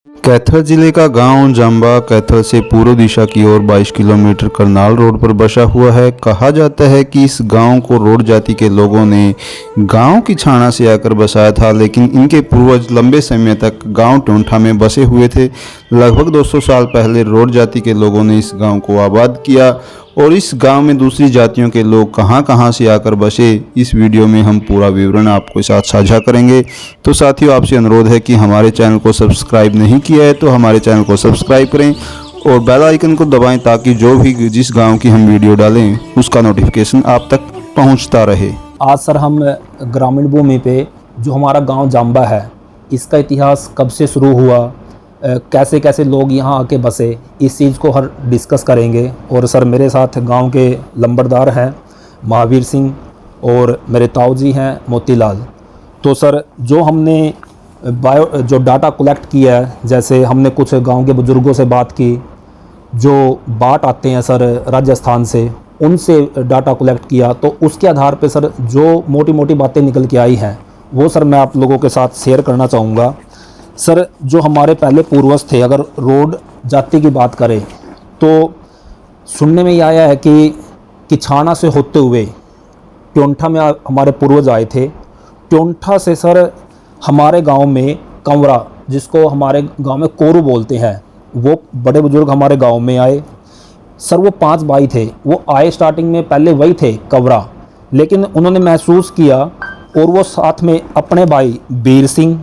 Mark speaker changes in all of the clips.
Speaker 1: कैथल जिले का गांव जंबा कैथल से पूर्व दिशा की ओर 22 किलोमीटर करनाल रोड पर बसा हुआ है। कहा जाता है कि इस गांव को रोड जाति के लोगों ने गांव की छाना से आकर बसाया था, लेकिन इनके पूर्वज लंबे समय तक गांव टोंठा में बसे हुए थे। लगभग 200 साल पहले रोड जाति के लोगों ने इस गांव को आबाद किया और इस गांव में दूसरी जातियों के लोग कहां से आकर बसे, इस वीडियो में हम पूरा विवरण आपके साथ साझा करेंगे। तो साथियों, आपसे अनुरोध है कि हमारे चैनल को सब्सक्राइब नहीं किया है तो हमारे चैनल को सब्सक्राइब करें और बेल आइकन को दबाएं ताकि जो भी जिस गांव की हम वीडियो डालें उसका नोटिफिकेशन आप तक पहुंचता रहे।
Speaker 2: आज सर हम ग्रामीण भूमि पे जो हमारा गांव जांबा है, इसका इतिहास कब से शुरू हुआ, कैसे कैसे लोग यहाँ आके बसे, इस चीज़ को हर डिस्कस करेंगे। और सर मेरे साथ गांव के लंबरदार हैं महावीर सिंह और मेरे ताऊ जी हैं मोतीलाल। तो सर जो हमने जो डाटा कलेक्ट किया है, जैसे हमने कुछ गांव के बुज़ुर्गों से बात की, जो बाट आते हैं सर राजस्थान से, उनसे डाटा कलेक्ट किया, तो उसके आधार पे सर जो मोटी मोटी बातें निकल के आई हैं वो सर मैं आप लोगों के साथ शेयर करना चाहूँगा। सर जो हमारे पहले पूर्वज थे, अगर रोड जाति की बात करें तो सुनने में ये आया है कि छाना से होते हुए टोंठा में हमारे पूर्वज आए थे। टोंठा से सर हमारे गांव में कंवरा, जिसको हमारे गांव में कोरू बोलते हैं, वो बड़े बुजुर्ग हमारे गांव में आए। सर वो 5 भाई थे, वो आए स्टार्टिंग में पहले वही थे कंवरा, लेकिन उन्होंने महसूस किया और वो साथ में अपने भाई बीर सिंह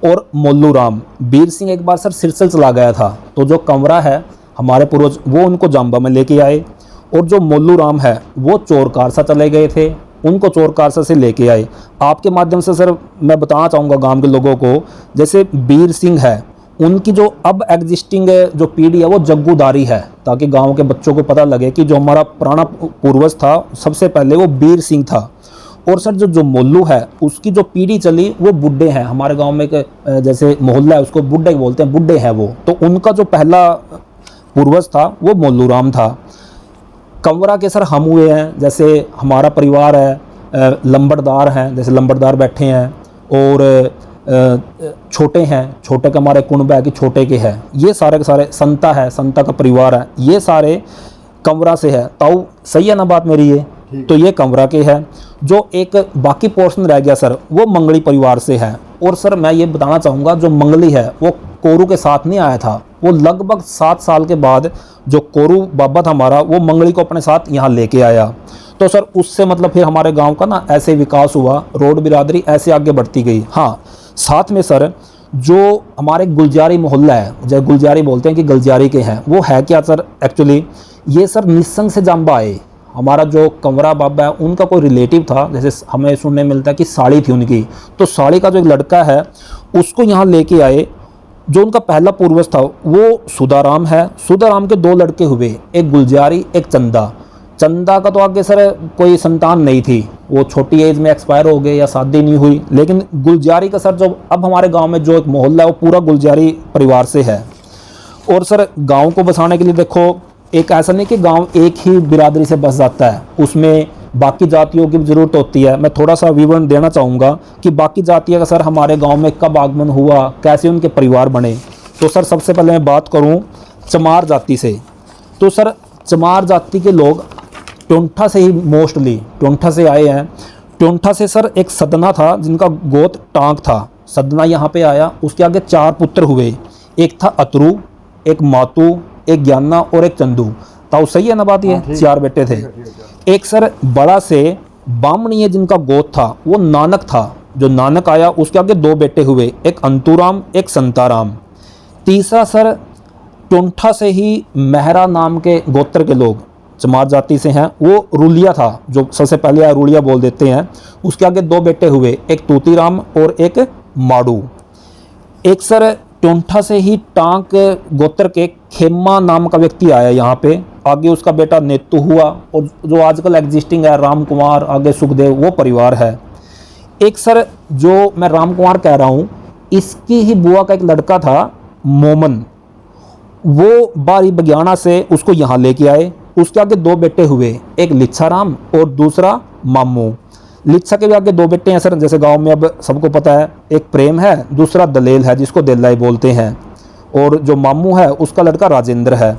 Speaker 2: और मोल्लू राम, बीर सिंह एक बार सर सिरसल चला गया था, तो जो कंवरा है हमारे पूर्वज वो उनको जांबा में लेके आए, और जो मोल्लू राम है वो चोरकारसा चले गए थे, उनको चोरकारसा से लेके आए। आपके माध्यम से सर मैं बताना चाहूँगा गांव के लोगों को, जैसे बीर सिंह है, उनकी जो अब एग्जिस्टिंग जो पीढ़ी है वो जग्गूदारी है, ताकि गाँव के बच्चों को पता लगे कि जो हमारा पुराना पूर्वज था सबसे पहले वो बीर सिंह था। और सर जो मोल्लू है उसकी जो पीढ़ी चली वो बुड्ढे हैं। हमारे गांव में एक जैसे मोहल्ला है उसको बुड्ढे बोलते हैं, बुड्ढे हैं वो, तो उनका जो पहला पूर्वज था वो मोल्लू राम था। कंवरा के सर हम हुए हैं, जैसे हमारा परिवार है, लंबरदार हैं, जैसे लंबरदार बैठे हैं, और छोटे हैं, छोटे के हमारे कुंब है कि छोटे के हैं, ये सारे के सारे संता है, संता का परिवार है, ये सारे कंवरा से है। ताऊ सही है ना बात मेरी ये? तो ये कंवरा के है। जो एक बाकी पोर्शन रह गया सर वो मंगली परिवार से है। और सर मैं ये बताना चाहूँगा जो मंगली है वो कोरू के साथ नहीं आया था, वो लगभग 7 साल के बाद जो कोरू बाबा था हमारा वो मंगली को अपने साथ यहाँ लेके आया। तो सर उससे मतलब फिर हमारे गांव का ना ऐसे विकास हुआ, रोड बिरादरी ऐसे आगे बढ़ती गई। हाँ, साथ में सर जो हमारे गुलजारी मोहल्ला है, जैसे गुलजारी बोलते हैं कि गुलजारी के हैं, वो है क्या सर एक्चुअली ये सर निसंग से जांबा आए। हमारा जो कंवरा बाबा है उनका कोई रिलेटिव था, जैसे हमें सुनने मिलता है कि साड़ी थी उनकी, तो साड़ी का जो एक लड़का है उसको यहाँ लेके आए। जो उनका पहला पूर्वज था वो सुधाराम है, सुधाराम के 2 लड़के हुए, एक गुलजारी एक चंदा। चंदा का तो आगे सर कोई संतान नहीं थी, वो छोटी एज में एक्सपायर हो गए या शादी नहीं हुई, लेकिन गुलजारी का सर जो अब हमारे गाँव में जो एक मोहल्ला है वो पूरा गुलजारी परिवार से है। और सर गाँव को बसाने के लिए देखो, एक ऐसा नहीं कि गांव एक ही बिरादरी से बस जाता है, उसमें बाकी जातियों की ज़रूरत होती है। मैं थोड़ा सा विवरण देना चाहूँगा कि बाकी जातियों का सर हमारे गांव में कब आगमन हुआ, कैसे उनके परिवार बने। तो सर सबसे पहले मैं बात करूँ चमार जाति से, तो सर चमार जाति के लोग टोंठा से ही मोस्टली टोंठा से आए हैं। टोंठा से सर एक सदना था जिनका गोत टांक था, सदना यहाँ पर आया, उसके आगे 4 पुत्र हुए, एक था अतरू, एक मातू, एक ज्ञाना और एक चंदू। ताऊ सही है ना बात ये? 4 बेटे थे। एक सर बड़ा से बामणीय जिनका गोत था वो नानक था, जो नानक आया उसके आगे 2 बेटे हुए, एक अंतुराम एक संताराम। तीसरा सर टोंठा से ही मेहरा नाम के गोत्र के लोग चमार जाति से हैं, वो रुलिया था, जो सबसे पहले रुलिया बोल देते हैं, उसके आगे 2 बेटे हुए, एक तूतीराम और एक माड़ू। एक सर टोंठा से ही टांक गोत्र के खेमा नाम का व्यक्ति आया यहाँ पे, आगे उसका बेटा नेतू हुआ, और जो आजकल एग्जिस्टिंग है राम कुमार, आगे सुखदेव, वो परिवार है। एक सर जो मैं राम कुमार कह रहा हूँ, इसकी ही बुआ का एक लड़का था मोमन, वो बारी बगियाना से उसको यहाँ लेके आए, उसके आगे 2 बेटे हुए, एक लिच्छा राम और दूसरा मामू। लिच्छा के भी आगे 2 बेटे हैं सर, जैसे गांव में अब सबको पता है, एक प्रेम है, दूसरा दलेल है जिसको देलाई बोलते हैं। और जो मामू है उसका लड़का राजेंद्र है।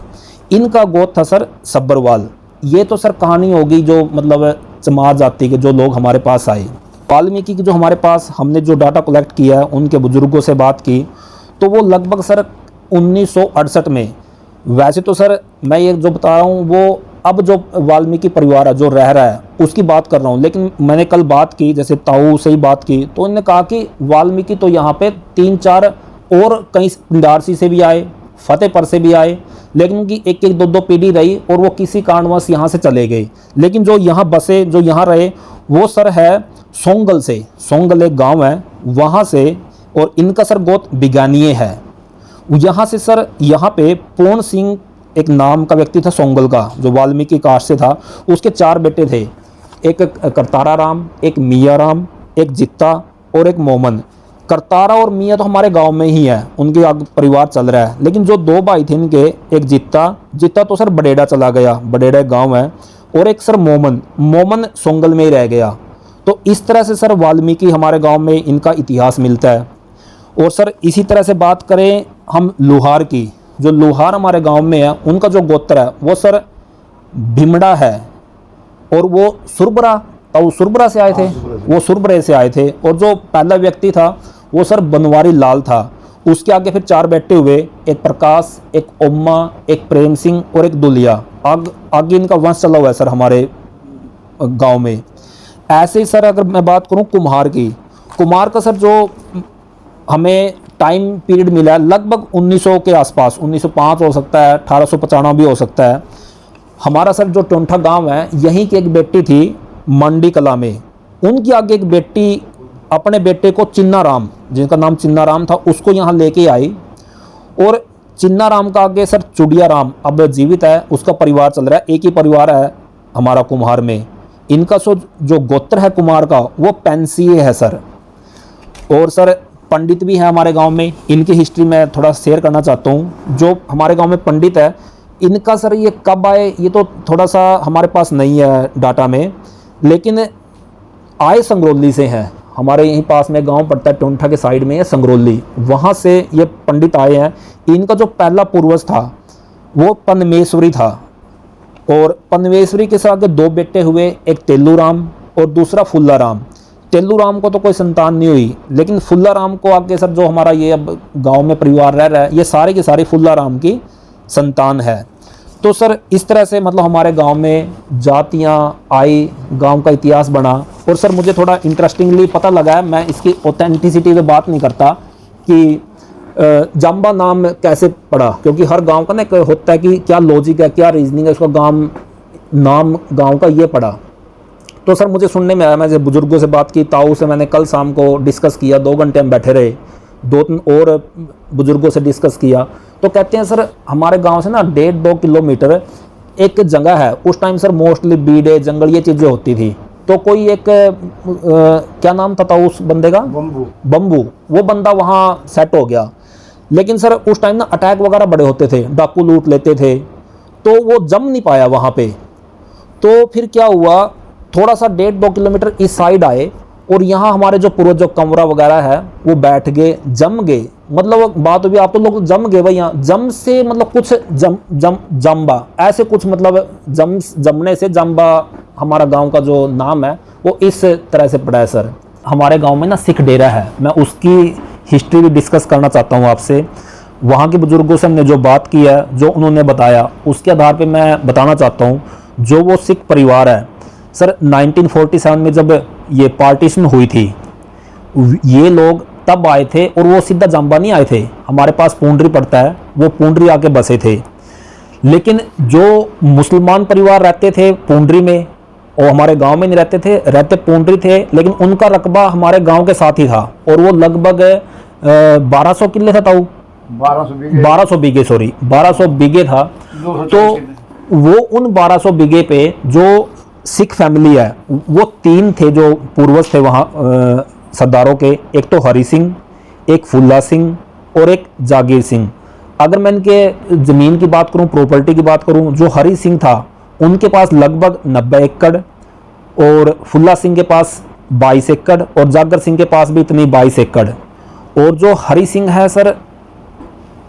Speaker 2: इनका गोत्र था सर सब्बरवाल। ये तो सर कहानी होगी जो मतलब चमार जाति के जो लोग हमारे पास आए। वाल्मीकि की जो हमारे पास हमने जो डाटा कलेक्ट किया है, उनके बुजुर्गों से बात की, तो वो लगभग सर 1968 में, वैसे तो सर मैं ये जो बता रहा हूँ वो अब जो वाल्मीकि परिवार है जो रह रहा है उसकी बात कर रहा हूँ, लेकिन मैंने कल बात की जैसे ताऊ से ही बात की तो उन्होंने कहा कि वाल्मीकि तो यहाँ पे 3-4 और कहीं पिंडारसी से भी आए, फतेहपुर से भी आए, लेकिन उनकी एक एक दो दो पीढ़ी रही और वो किसी कारणवश यहाँ से चले गए। लेकिन जो यहाँ बसे, जो यहाँ रहे, वो सर है सोंगल से। सोंगल एक गांव है वहाँ से, और इनका सर गोत्र बिगानिये है। यहाँ से सर यहाँ पे पूर्ण सिंह एक नाम का व्यक्ति था सोंगल का, जो वाल्मीकि कास्ट से था। उसके 4 बेटे थे, एक करतारा राम, एक मियाँ राम, एक जित्ता और एक मोमन। करतारा और मियाँ तो हमारे गांव में ही है, उनके आगे परिवार चल रहा है। लेकिन जो 2 भाई थे इनके, एक जित्ता तो सर बडेड़ा चला गया, बडेड़ा एक गाँव है, और एक सर मोमन सोंगल में ही रह गया। तो इस तरह से सर वाल्मीकि हमारे गाँव में इनका इतिहास मिलता है। और सर इसी तरह से बात करें हम लोहार की, जो लोहार हमारे गांव में है, उनका जो गोत्र है वो सर भीमड़ा है, और वो सुरबरा, तो सुरबरा से आए थे, वो सुरबरे से आए थे। और जो पहला व्यक्ति था वो सर बनवारी लाल था। उसके आगे फिर 4 बेटे हुए, एक प्रकाश, एक ओम्मा, एक प्रेम सिंह और एक दुलिया। आगे इनका वंश चला हुआ है सर हमारे गाँव में। ऐसे ही सर अगर मैं बात करूँ कुम्हार की, कुम्हार का सर जो हमें टाइम पीरियड मिला है लगभग 1900 के आसपास, 1905 हो सकता है, 1895 भी हो सकता है। हमारा सर जो टोंठा गांव है, यहीं की एक बेटी थी मंडी कला में, उनकी आगे एक बेटी अपने बेटे को चिन्ना राम, जिनका नाम चिन्ना राम था, उसको यहाँ लेके आई। और चिन्ना राम का आगे सर चुड़िया राम अब जीवित है, उसका परिवार चल रहा है। एक ही परिवार है हमारा कुम्हार में। इनका जो गोत्र है कुमार का वो पेंसिए है सर। और सर पंडित भी हैं हमारे गांव में, इनकी हिस्ट्री मैं थोड़ा शेयर करना चाहता हूं। जो हमारे गांव में पंडित है, इनका सर ये कब आए ये तो थोड़ा सा हमारे पास नहीं है डाटा में, लेकिन आए संगरौली से हैं। हमारे यहीं पास में गांव पड़ता है टोंठा के साइड में है संगरौली, वहाँ से ये पंडित आए हैं। इनका जो पहला पूर्वज था वो पनमेश्वरी था, और पनमेश्वरी के साथ 2 बेटे हुए, एक तेलू राम और दूसरा फुल्ला राम। तेलू राम को तो कोई संतान नहीं हुई, लेकिन फुल्ला राम को आगे सर जो हमारा ये अब गांव में परिवार रह रहा है, ये सारे के सारे फुल्ला राम की संतान है। तो सर इस तरह से मतलब हमारे गांव में जातियां आई, गांव का इतिहास बना। और सर मुझे थोड़ा इंटरेस्टिंगली पता लगा है, मैं इसकी ऑथेंटिसिटी पे बात नहीं करता कि जाम्बा नाम कैसे पड़ा, क्योंकि हर गाँव का ना एक होता है कि क्या लॉजिक है, क्या रीजनिंग है, उसका नाम गाँव का ये पड़ा। तो सर मुझे सुनने में आया, मैं जब बुजुर्गों से बात की, ताऊ से मैंने कल शाम को डिस्कस किया, 2 घंटे हम बैठे रहे, 2-3 और बुजुर्गों से डिस्कस किया, तो कहते हैं सर हमारे गांव से ना 1.5-2 किलोमीटर एक जगह है। उस टाइम सर मोस्टली बीड़े, जंगल, ये चीज़ें होती थी। तो कोई एक क्या नाम था उस बंदे का, बम्बू, वो बंदा वहाँ सेट हो गया। लेकिन सर उस टाइम ना अटैक वगैरह बड़े होते थे, डाकू लूट लेते थे, तो वो जम नहीं पाया वहाँ पे। तो फिर क्या हुआ, थोड़ा सा 1.5-2 किलोमीटर इस साइड आए, और यहाँ हमारे जो पूर्वज जो कमरा वगैरह है वो बैठ गए, जम गए। मतलब बात भी आप तो लोग जम गए भाई, यहाँ जम से मतलब कुछ जम्बा ऐसे कुछ, मतलब जमने से जम्बा हमारा गांव का जो नाम है वो इस तरह से पड़ा है सर। हमारे गांव में ना सिख डेरा है, मैं उसकी हिस्ट्री भी डिस्कस करना चाहता हूँ आपसे। वहाँ के बुजुर्गों से हमने जो बात की है, जो उन्होंने बताया, उसके आधार पर मैं बताना चाहता हूँ। जो वो सिख परिवार है सर, 1947 में जब ये पार्टीशन हुई थी, ये लोग तब आए थे, और वो सीधा जाम्बा नहीं आए थे, हमारे पास पूंडरी पड़ता है, वो पूंडरी आके बसे थे। लेकिन जो मुसलमान परिवार रहते थे पूंडरी में, और हमारे गांव में नहीं रहते पूंडरी थे, लेकिन उनका रकबा हमारे गांव के साथ ही था, और वो लगभग 1200 किले था ताऊ, 1200 बीघे, सॉरी 1200 बीघे था। तो वो उन 1200 बीघे पे जो सिख फैमिली है, वो 3 थे जो पूर्वज थे वहाँ सरदारों के, एक तो हरि सिंह, एक फुल्ला सिंह और एक जागीर सिंह। अगर मैं इनके ज़मीन की बात करूँ, प्रॉपर्टी की बात करूँ, जो हरि सिंह था उनके पास लगभग 90 एकड़, और फुल्ला सिंह के पास 22 एकड़, और जागर सिंह के पास भी इतनी 22 एकड़। और जो हरि सिंह है सर,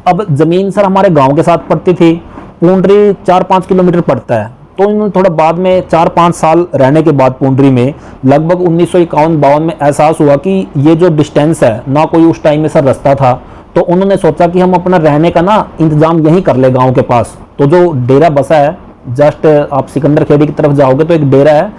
Speaker 2: अब ज़मीन सर हमारे गांव के साथ पड़ती थी, पूंडरी 4-5 किलोमीटर पड़ता है। तो इन्होंने थोड़ा बाद में 4-5 साल रहने के बाद पूंडरी में लगभग 1951-52 में एहसास हुआ कि ये जो डिस्टेंस है, ना कोई उस टाइम में सर रास्ता था, तो उन्होंने सोचा कि हम अपना रहने का ना इंतज़ाम यहीं कर ले गांव के पास। तो जो डेरा बसा है, जस्ट आप सिकंदर खेड़ी की तरफ जाओगे तो एक डेरा है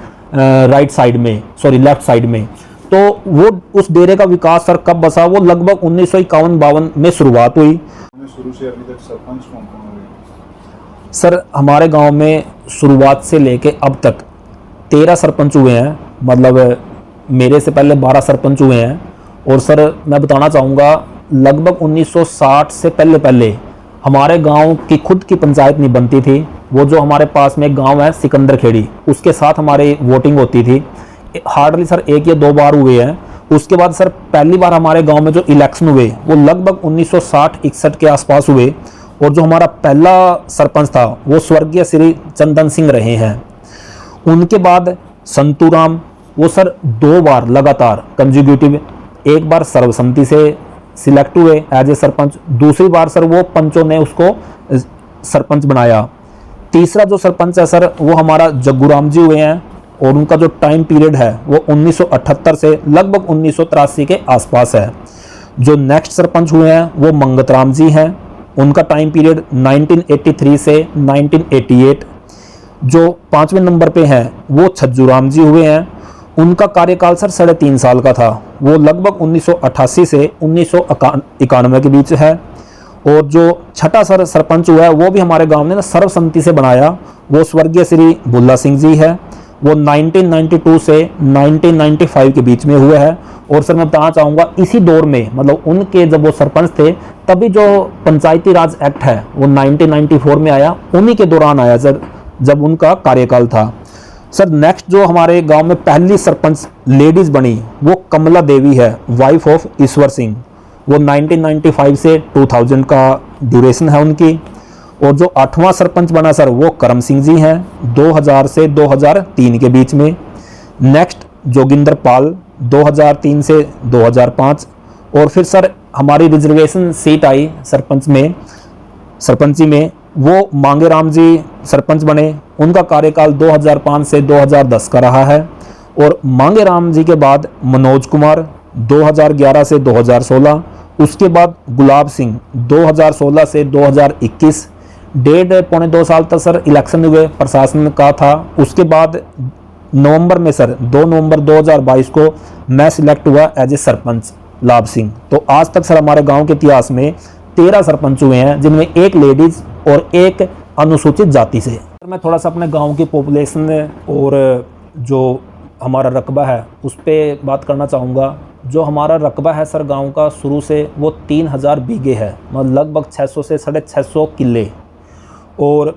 Speaker 2: राइट साइड में, सॉरी लेफ्ट साइड में। तो वो उस डेरे का विकास सर कब बसा, वो लगभग 1951-52 में शुरुआत हुई।
Speaker 1: शुरू से अभी तक सरपंच कौन कौन हुए?
Speaker 2: सर हमारे गांव में शुरुआत से लेके अब तक 13 सरपंच हुए हैं, मतलब मेरे से पहले 12 सरपंच हुए हैं। और सर मैं बताना चाहूँगा लगभग 1960 से पहले पहले हमारे गांव की खुद की पंचायत नहीं बनती थी। वो जो हमारे पास में एक गांव है सिकंदर खेड़ी, उसके साथ हमारी वोटिंग होती थी। हार्डली सर 1 या 2 बार हुए हैं। उसके बाद सर पहली बार हमारे गांव में जो इलेक्शन हुए वो लगभग 1960-61 के आसपास हुए। और जो हमारा पहला सरपंच था वो स्वर्गीय श्री चंदन सिंह रहे हैं। उनके बाद संतूराम, वो सर 2 बार लगातार कंजिक्यूटिव, एक बार सर्वसम्मति से सिलेक्ट हुए एज ए सरपंच, दूसरी बार सर वो पंचों ने उसको सरपंच बनाया। तीसरा जो सरपंच है सर वो हमारा जग्गूराम जी हुए हैं, और उनका जो टाइम पीरियड है वो 1978 से लगभग 1983 के आसपास है। जो नेक्स्ट सरपंच हुए हैं वो मंगतराम जी हैं, उनका टाइम पीरियड 1983 से 1988। जो 5वें नंबर पे हैं वो छज्जूराम जी हुए हैं, उनका कार्यकाल सर 3.5 साल का था, वो लगभग 1988 से 1991 के बीच है। और जो छठा सर सरपंच हुआ है वो भी हमारे गांव ने ना सर्वसम्मति से बनाया, वो स्वर्गीय श्री बुल्ला सिंह जी है, वो 1992 से 1995 के बीच में हुए हैं। और सर मैं बताना चाहूँगा इसी दौर में, मतलब उनके जब वो सरपंच थे तभी जो पंचायती राज एक्ट है वो 1994 में आया, उन्हीं के दौरान आया सर, जब उनका कार्यकाल था। सर नेक्स्ट जो हमारे गांव में पहली सरपंच लेडीज़ बनी वो कमला देवी है, वाइफ ऑफ ईश्वर सिंह, वो 1995 से 2000 का ड्यूरेशन है उनकी। और जो 8वां सरपंच बना सर वो करम सिंह जी हैं, 2000 से 2003 के बीच में। नेक्स्ट जोगिंदर पाल 2003 से 2005। और फिर सर हमारी रिजर्वेशन सीट आई सरपंची में, वो मांगेराम जी सरपंच बने, उनका कार्यकाल 2005 से 2010 का रहा है। और मांगेराम जी के बाद मनोज कुमार 2011 से 2016, उसके बाद गुलाब सिंह 2016 से 2021, 1.5-2 साल तक सर इलेक्शन हुए, प्रशासन का था। उसके बाद नवंबर में सर 2 नवंबर 2022 को मैं सिलेक्ट हुआ एज ए सरपंच लाभ सिंह। तो आज तक सर हमारे गांव के इतिहास में 13 सरपंच हुए हैं, जिनमें एक लेडीज़ और एक अनुसूचित जाति से। मैं थोड़ा सा अपने गांव की पॉपुलेशन और जो हमारा रकबा है उस पर बात करना चाहूँगा। जो हमारा रकबा है सर गांव का शुरू से वो 3000 बीघे है, मतलब लगभग 600 से 650 किले। और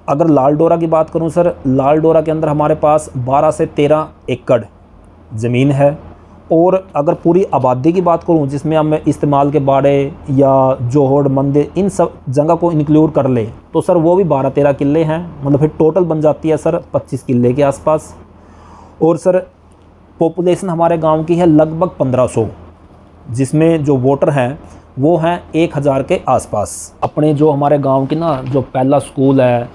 Speaker 2: अगर लाल डोरा की बात करूं सर, लाल डोरा के अंदर हमारे पास 12 से 13 एकड़ ज़मीन है। और अगर पूरी आबादी की बात करूं जिसमें हम इस्तेमाल के बाड़े या जोहड़ मंदिर इन सब जगह को इंक्लूड कर ले तो सर वो भी 12-13 किले हैं, मतलब फिर टोटल बन जाती है सर 25 किले के आसपास। और सर पॉपुलेशन हमारे गांव की है लगभग 1500, जिसमें जो वोटर हैं वो हैं 1000 के आसपास। अपने जो हमारे गांव की ना जो पहला स्कूल है,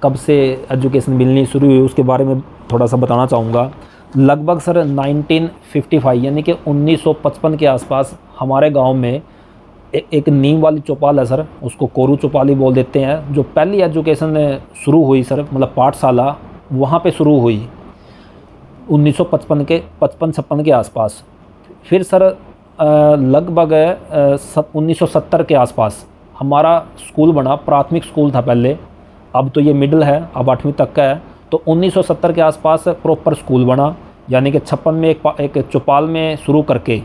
Speaker 2: कब से एजुकेशन मिलनी शुरू हुई उसके बारे में थोड़ा सा बताना चाहूँगा। लगभग सर 1955 यानी कि 1955 के आसपास हमारे गांव में एक नीम वाली चौपाल है सर, उसको कोरू चौपाली बोल देते हैं, जो पहली एजुकेशन शुरू हुई सर, मतलब पाठशाला वहाँ पे शुरू हुई 1955 के 55-56 के आसपास। फिर सर लगभग 1970 के आसपास हमारा स्कूल बना, प्राथमिक स्कूल था पहले, अब तो ये मिडिल है, अब 8वीं तक का है। तो 1970 के आसपास प्रॉपर स्कूल बना, यानी कि 56 में एक चौपाल में शुरू करके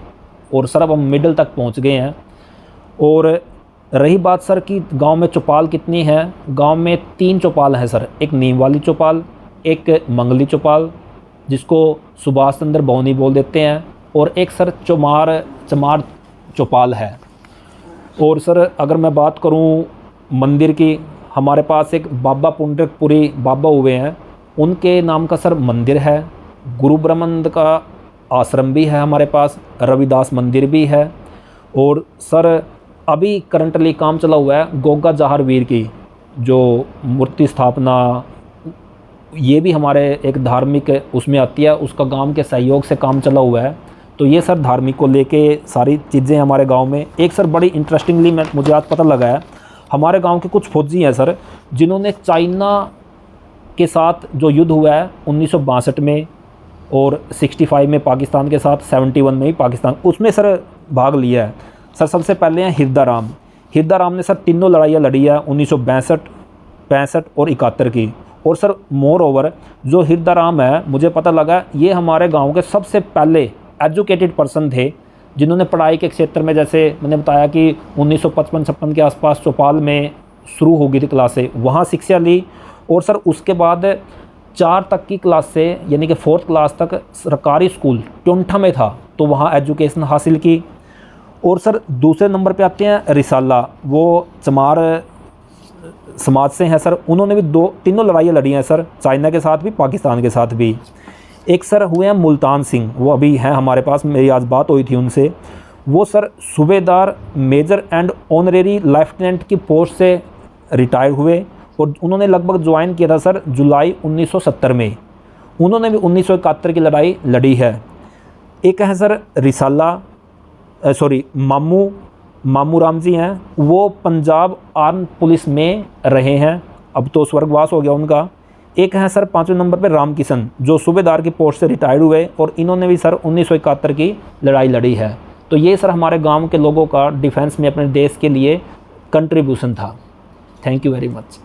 Speaker 2: और सर अब हम मिडिल तक पहुंच गए हैं। और रही बात सर कि गांव में चौपाल कितनी है, गांव में 3 चौपाल हैं सर, एक नीम वाली चौपाल, एक मंगली चौपाल जिसको सुभाष चंद्र बौनी बोल देते हैं, और एक सर चमार चौपाल है। और सर अगर मैं बात करूं मंदिर की, हमारे पास एक बाबा पुंडरकपुरी बाबा हुए हैं, उनके नाम का सर मंदिर है। गुरु ब्रह्मानंद का आश्रम भी है हमारे पास, रविदास मंदिर भी है। और सर अभी करंटली काम चला हुआ है गोगा जहार वीर की जो मूर्ति स्थापना, ये भी हमारे एक धार्मिक उसमें आती है, उसका गांव के सहयोग से काम चला हुआ है। तो ये सर धार्मिक को लेके सारी चीज़ें हमारे गांव में। एक सर बड़ी इंटरेस्टिंगली मुझे आज पता लगा है, हमारे गांव के कुछ फौजी हैं सर जिन्होंने चाइना के साथ जो युद्ध हुआ है 1962 में और 65 में पाकिस्तान के साथ, 71 में ही पाकिस्तान, उसमें सर भाग लिया है। सर सबसे पहले हैं हिरदा राम ने सर तीनों लड़ाइयाँ लड़ी है 1962, 65 और 71 की। और सर मोर ओवर जो हिरदा राम है, मुझे पता लगा ये हमारे गांव के सबसे पहले एजुकेटेड पर्सन थे जिन्होंने पढ़ाई के क्षेत्र में, जैसे मैंने बताया कि 1955-56 के आसपास चौपाल में शुरू हो गई थी क्लासें, वहाँ शिक्षा ली। और सर उसके बाद 4 तक की क्लास से यानी कि 4th क्लास तक सरकारी स्कूल टोंठा में था, तो वहाँ एजुकेशन हासिल की। और सर दूसरे नंबर पे आते हैं रिसाला, वो चमार समाज से हैं सर। उन्होंने भी तीनों लड़ाइयाँ लड़ी हैं सर, चाइना के साथ भी, पाकिस्तान के साथ भी। एक सर हुए हैं मुल्तान सिंह, वो अभी हैं हमारे पास, मेरी आज बात हुई थी उनसे। वो सर सूबेदार मेजर एंड ऑनरेरी लेफ्टिनेंट की पोस्ट से रिटायर हुए और उन्होंने लगभग ज्वाइन किया था सर जुलाई 1970 में। उन्होंने भी 1971 की लड़ाई लड़ी है। एक है सर रिसाला मामू राम जी हैं, वो पंजाब आर्म पुलिस में रहे हैं, अब तो स्वर्गवास हो गया उनका। एक है सर 5वें नंबर पे राम किशन, जो सूबेदार की पोस्ट से रिटायर्ड हुए और इन्होंने भी सर 1971 की लड़ाई लड़ी है। तो ये सर हमारे गांव के लोगों का डिफेंस में अपने देश के लिए कंट्रीब्यूशन था। Thank you very much.